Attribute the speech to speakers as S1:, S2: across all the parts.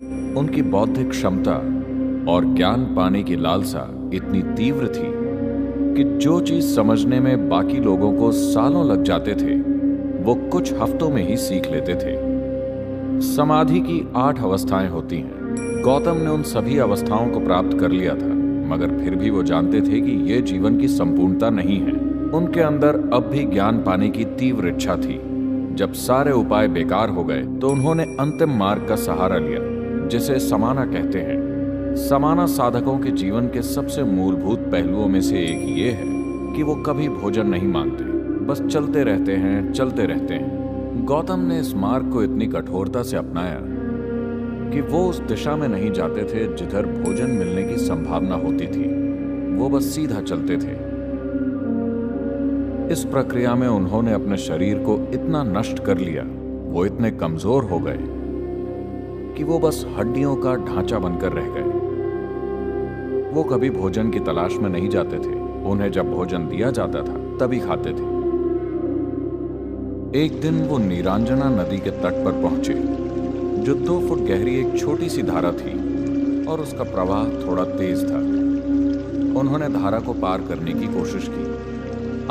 S1: उनकी बौद्धिक क्षमता और ज्ञान पाने की लालसा इतनी तीव्र थी कि जो चीज समझने में बाकी लोगों को सालों लग जाते थे वो कुछ हफ्तों में ही सीख लेते थे। समाधि की 8 अवस्थाएं होती हैं। गौतम ने उन सभी अवस्थाओं को प्राप्त कर लिया था, मगर फिर भी वो जानते थे कि ये जीवन की संपूर्णता नहीं है। उनके अंदर अब भी ज्ञान पाने की तीव्र इच्छा थी। जब सारे उपाय बेकार हो गए तो उन्होंने अंतिम मार्ग का सहारा लिया, जिसे समाना कहते हैं। समाना साधकों के जीवन के सबसे मूलभूत पहलुओं में से एक ये है कि वो कभी भोजन नहीं मांगते, बस चलते रहते हैं, चलते रहते हैं। गौतम ने इस मार्ग को इतनी कठोरता से अपनाया कि वो उस दिशा में नहीं जाते थे जिधर भोजन मिलने की संभावना होती थी। वो बस सीधा चलते थे। इस प्रक्रिया में उन्होंने अपने शरीर को इतना नष्ट कर लिया, वो इतने कमजोर हो गए कि वो बस हड्डियों का ढांचा बनकर रह गए। वो कभी भोजन की तलाश में नहीं जाते थे। उन्हें जब भोजन दिया जाता था तभी खाते थे। एक दिन वो नीरांजना नदी के तट पर पहुंचे, जो 2 फुट गहरी एक छोटी सी धारा थी और उसका प्रवाह थोड़ा तेज था। उन्होंने धारा को पार करने की कोशिश की।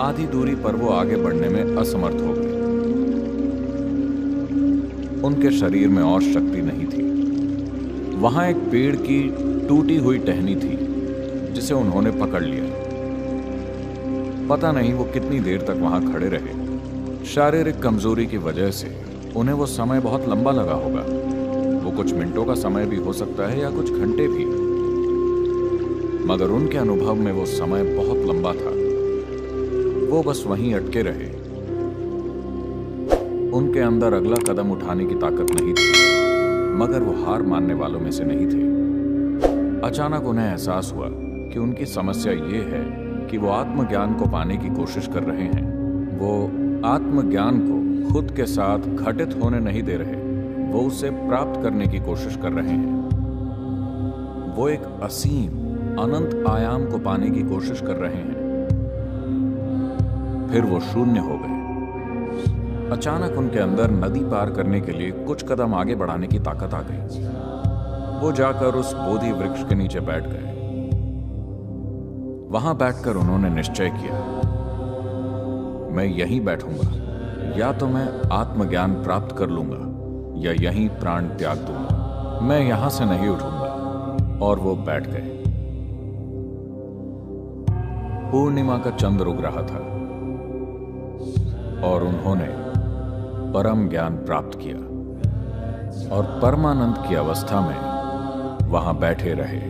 S1: आधी दूरी पर वो आगे बढ़ने में असमर्थ हो गए। उनके शरीर में और शक्ति नहीं थी। वहां एक पेड़ की टूटी हुई टहनी थी जिसे उन्होंने पकड़ लिया। पता नहीं वो कितनी देर तक वहां खड़े रहे। शारीरिक कमजोरी की वजह से उन्हें वो समय बहुत लंबा लगा होगा। वो कुछ मिनटों का समय भी हो सकता है या कुछ घंटे भी, मगर उनके अनुभव में वो समय बहुत लंबा था। वो बस वहीं अटके रहे। उनके अंदर अगला कदम उठाने की ताकत नहीं थी, मगर वो हार मानने वालों में से नहीं थे। अचानक उन्हें एहसास हुआ कि उनकी समस्या ये है कि वो आत्मज्ञान को पाने की कोशिश कर रहे हैं। वो आत्मज्ञान को खुद के साथ घटित होने नहीं दे रहे, वो उसे प्राप्त करने की कोशिश कर रहे हैं। वो एक असीम अनंत आयाम को पाने की कोशिश कर रहे हैं। फिर वो शून्य हो गए। अचानक उनके अंदर नदी पार करने के लिए कुछ कदम आगे बढ़ाने की ताकत आ गई। वो जाकर उस बोधि वृक्ष के नीचे बैठ गए। वहां बैठकर उन्होंने निश्चय किया, मैं यहीं बैठूंगा। या तो मैं आत्मज्ञान प्राप्त कर लूंगा या यहीं प्राण त्याग दूंगा। मैं यहां से नहीं उठूंगा। और वो बैठ गए। पूर्णिमा का चंद्र उग रहा था और उन्होंने परम ज्ञान प्राप्त किया और परमानंद की अवस्था में वहां बैठे रहे।